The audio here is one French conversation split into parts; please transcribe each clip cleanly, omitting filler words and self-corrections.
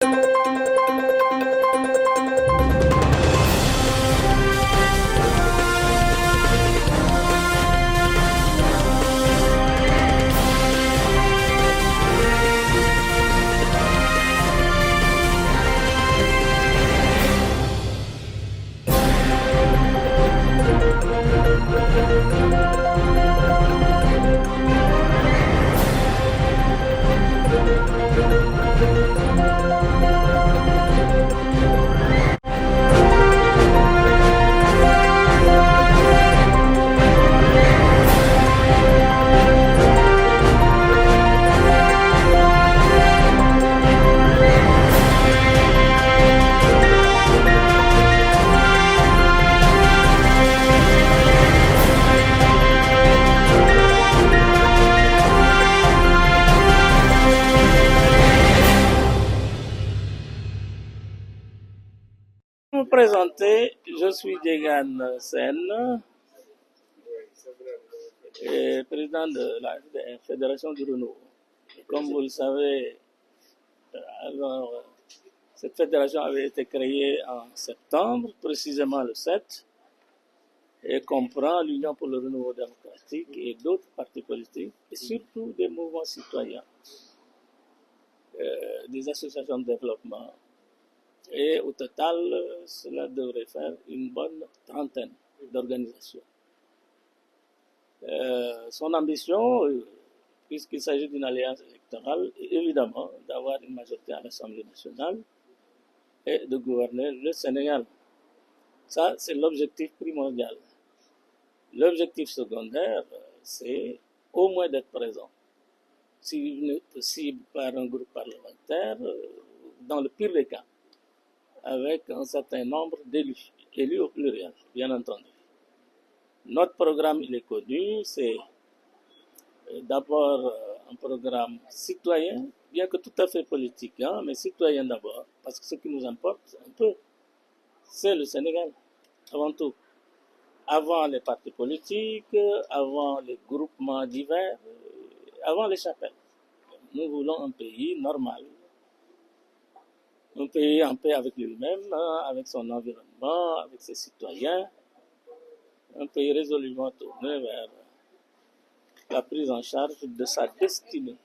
Pour me présenter, je suis Djegan Sen, président de la Fédération du Renouveau. Comme vous le savez, alors, cette fédération avait été créée en septembre, précisément le 7, et comprend l'Union pour le Renouveau démocratique et d'autres partis politiques, et surtout des mouvements citoyens, des associations de développement. Et au total, cela devrait faire une bonne trentaine d'organisations. Son ambition, puisqu'il s'agit d'une alliance électorale, est évidemment d'avoir une majorité à l'Assemblée nationale et de gouverner le Sénégal. Ça, c'est l'objectif primordial. L'objectif secondaire, c'est au moins d'être présent. Si possible par un groupe parlementaire, dans le pire des cas, avec un certain nombre d'élus, élus au pluriel, bien entendu. Notre programme, il est connu, c'est d'abord un programme citoyen, bien que tout à fait politique, hein, mais citoyen d'abord, parce que ce qui nous importe un peu, c'est le Sénégal, avant tout. Avant les partis politiques, avant les groupements divers, avant les chapelles. Nous voulons un pays normal, un pays en paix avec lui-même, avec son environnement, avec ses citoyens, un pays résolument tourné vers la prise en charge de sa destinée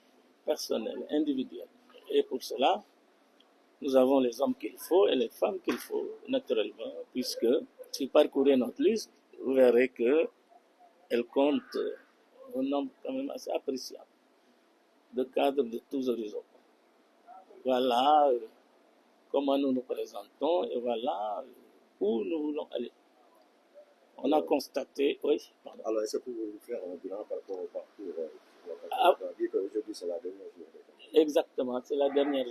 personnelle, individuelle. Et pour cela, nous avons les hommes qu'il faut et les femmes qu'il faut, naturellement, puisque si vous parcourez notre liste, vous verrez qu'elle compte un nombre quand même assez appréciable de cadres de tous horizons. Voilà comment nous nous présentons et voilà où nous voulons aller. On a constaté, oui. Pardon. Alors, est-ce que vous pouvez faire un bilan par rapport au parcours on dit qu'aujourd'hui, c'est la dernière journée. Exactement, c'est la dernière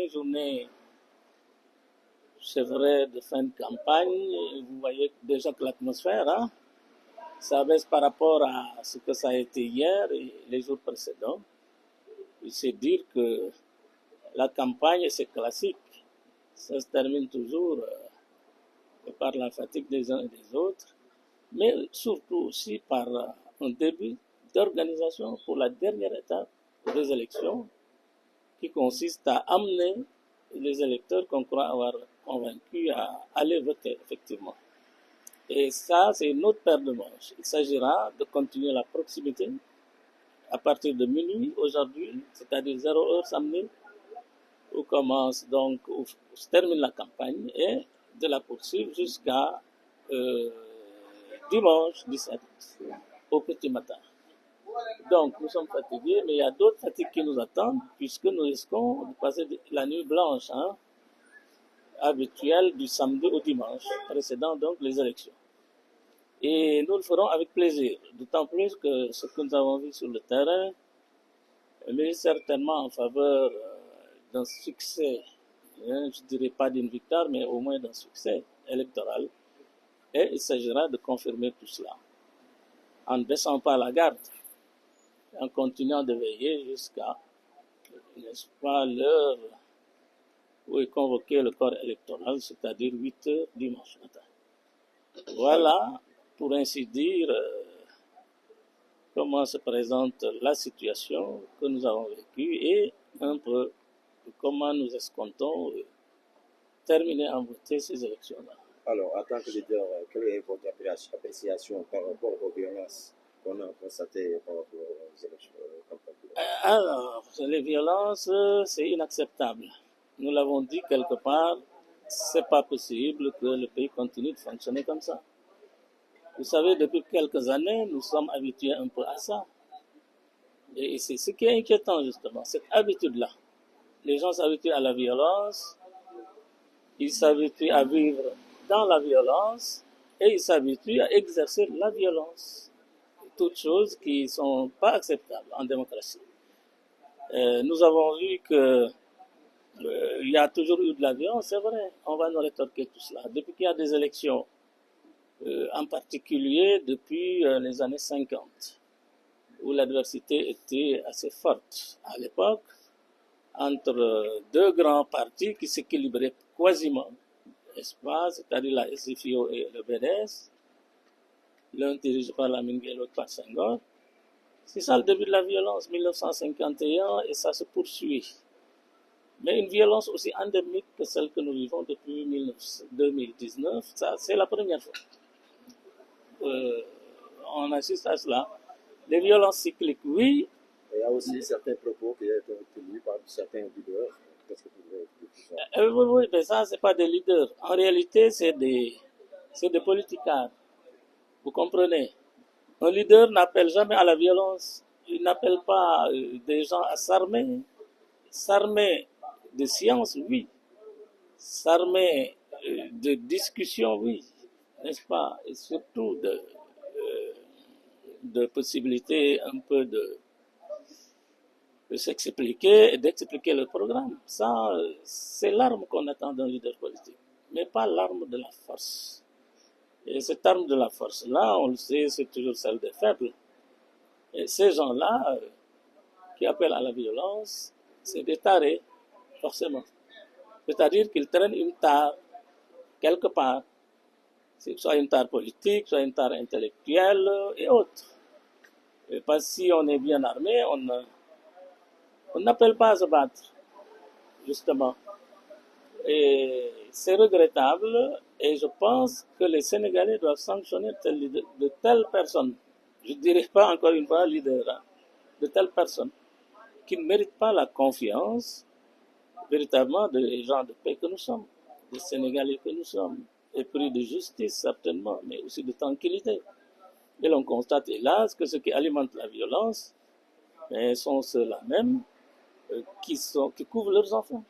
journée, c'est vrai, de fin de campagne. Vous voyez déjà que l'atmosphère, hein, ça baisse par rapport à ce que ça a été hier et les jours précédents. C'est dire que la campagne, c'est classique. Ça se termine toujours par la fatigue des uns et des autres, mais surtout aussi par un début d'organisation pour la dernière étape des élections qui consiste à amener les électeurs qu'on croit avoir convaincus à aller voter, effectivement. Et ça, c'est une autre paire de manches. Il s'agira de continuer la proximité à partir de minuit aujourd'hui, c'est-à-dire 0 heure samedi, où commence donc, où se termine la campagne, et de la poursuivre jusqu'à dimanche 17 au petit matin. Donc, nous sommes fatigués, mais il y a d'autres fatigues qui nous attendent, puisque nous risquons de passer la nuit blanche, hein, habituelle du samedi au dimanche, précédant donc les élections. Et nous le ferons avec plaisir, d'autant plus que ce que nous avons vu sur le terrain est certainement en faveur d'un succès, hein, je ne dirais pas d'une victoire, mais au moins d'un succès électoral. Et il s'agira de confirmer tout cela, en ne baissant pas la garde, en continuant de veiller jusqu'à, n'est-ce pas, l'heure où est convoqué le corps électoral, c'est-à-dire 8 heures dimanche matin. Voilà, pour ainsi dire, comment se présente la situation que nous avons vécue et un peu comment nous escomptons terminer en beauté ces élections-là. Alors, en tant que leader, quelle est votre appréciation par rapport aux violences qu'on a constatées par rapport aux élections Alors, les violences, c'est inacceptable. Nous l'avons dit quelque part, c'est pas possible que le pays continue de fonctionner comme ça. Vous savez, depuis quelques années, nous sommes habitués un peu à ça. Et c'est ce qui est inquiétant, justement, cette habitude-là. Les gens s'habituent à la violence, ils s'habituent à vivre dans la violence et ils s'habituent à exercer la violence. Toutes choses qui ne sont pas acceptables en démocratie. Nous avons vu que il y a toujours eu de la violence, c'est vrai, on va nous rétorquer tout cela. Depuis qu'il y a des élections, en particulier depuis les années 50, où l'adversité était assez forte à l'époque, entre deux grands partis qui s'équilibraient quasiment, n'est-ce pas, c'est-à-dire la SFIO et le BDS, l'un dirigé par Lamine Gueye, l'autre par Senghor. C'est ça le début de la violence, 1951, et ça se poursuit. Mais une violence aussi endémique que celle que nous vivons depuis 2019, ça c'est la première fois. On assiste à cela. Les violences cycliques, oui. Il y a aussi certains propos qui ont été tenus par certains leaders. Qu'est-ce que vous voulez dire ça? Oui, mais ça, c'est pas des leaders. En réalité, c'est des politicards. Vous comprenez? Un leader n'appelle jamais à la violence. Il n'appelle pas des gens à s'armer. S'armer de science, oui. S'armer de discussion, oui. N'est-ce pas? Et surtout de possibilités un peu de s'expliquer et d'expliquer le programme. Ça, c'est l'arme qu'on attend d'un leader politique, mais pas l'arme de la force. Et cette arme de la force-là, on le sait, c'est toujours celle des faibles. Et ces gens-là, qui appellent à la violence, c'est des tarés, forcément. C'est-à-dire qu'ils traînent une tare quelque part, soit une tare politique, soit une tare intellectuelle et autres. Et parce que si on est bien armé, on n'appelle pas à se battre, justement. Et c'est regrettable, et je pense que les Sénégalais doivent sanctionner de telles personnes. Je ne dirais pas encore une fois leader, hein, de telles personnes qui ne méritent pas la confiance véritablement des gens de paix que nous sommes, des Sénégalais que nous sommes, épris de justice certainement, mais aussi de tranquillité. Et l'on constate hélas que ceux qui alimentent la violence sont ceux-là même qui couvrent leurs enfants.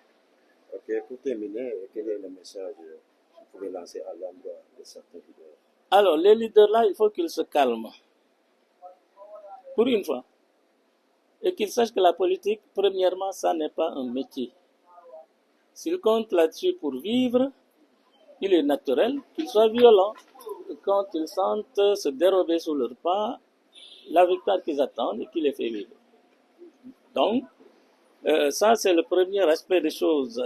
Ok, pour terminer, quel est le message que vous pouvez lancer à l'endroit de certains leaders? Alors, les leaders-là, il faut qu'ils se calment. Pour une fois. Et qu'ils sachent que la politique, premièrement, ça n'est pas un métier. S'ils comptent là-dessus pour vivre, il est naturel qu'ils soient violents. Quand ils sentent se dérober sous leurs pas la victoire qu'ils attendent et qui les fait vivre. Donc, ça, c'est le premier aspect des choses.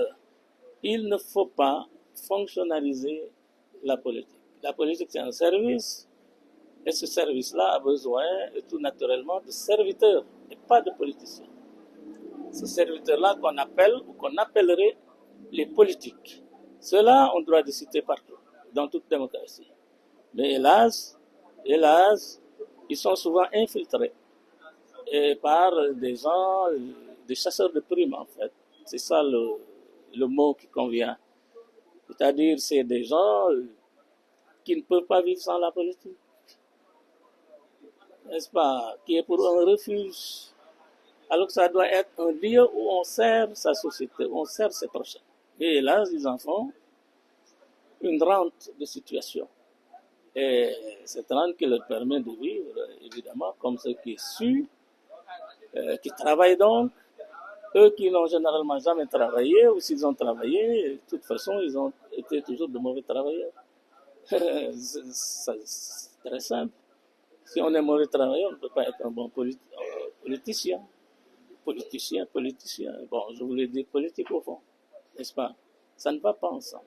Il ne faut pas fonctionnaliser la politique. La politique, c'est un service, et ce service-là a besoin, tout naturellement, de serviteurs, et pas de politiciens. Ce serviteur-là qu'on appelle, ou qu'on appellerait les politiques. Ceux-là, on doit les citer partout, dans toute démocratie. Mais hélas, ils sont souvent infiltrés et par des gens, des chasseurs de primes, en fait. C'est ça le mot qui convient. C'est-à-dire, c'est des gens qui ne peuvent pas vivre sans la politique. N'est-ce pas? Qui est pour un refuge. Alors que ça doit être un lieu où on sert sa société, où on sert ses prochains. Et là, ils en font une rente de situation. Et cette rente qui leur permet de vivre, évidemment, comme ceux qui suent, qui travaillent donc. Eux qui n'ont généralement jamais travaillé, ou s'ils ont travaillé, de toute façon, ils ont été toujours de mauvais travailleurs. C'est très simple. Si on est mauvais travailleur, on ne peut pas être un bon politicien. Politicien. Bon, je voulais dire politique au fond, n'est-ce pas? Ça ne va pas ensemble.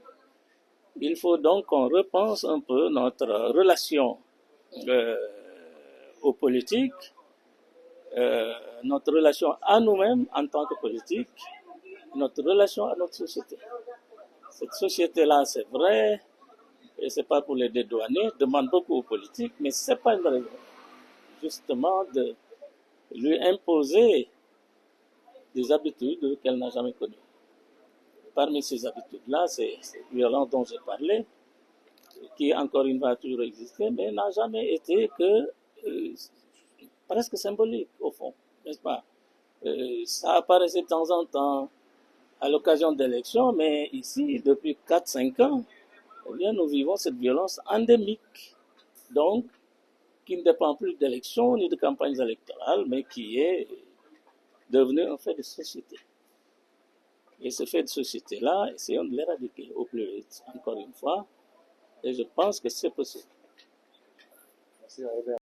Il faut donc qu'on repense un peu notre relation aux politiques, notre relation à nous-mêmes en tant que politique, notre relation à notre société. Cette société-là, c'est vrai, et c'est pas pour les dédouaner, demande beaucoup aux politiques, mais c'est pas une raison, justement, de lui imposer des habitudes qu'elle n'a jamais connues. Parmi ces habitudes-là, c'est violence dont j'ai parlé, qui encore une fois a toujours existé, mais n'a jamais été que presque symbolique, au fond, n'est-ce pas? Ça apparaissait de temps en temps à l'occasion d'élections, mais ici, depuis 4-5 ans, eh bien, nous vivons cette violence endémique, donc, qui ne dépend plus d'élections ni de campagnes électorales, mais qui est devenu un fait de société. Et ce fait de société-là, essayons de l'éradiquer au plus vite, encore une fois, et je pense que c'est possible. Merci, Robert.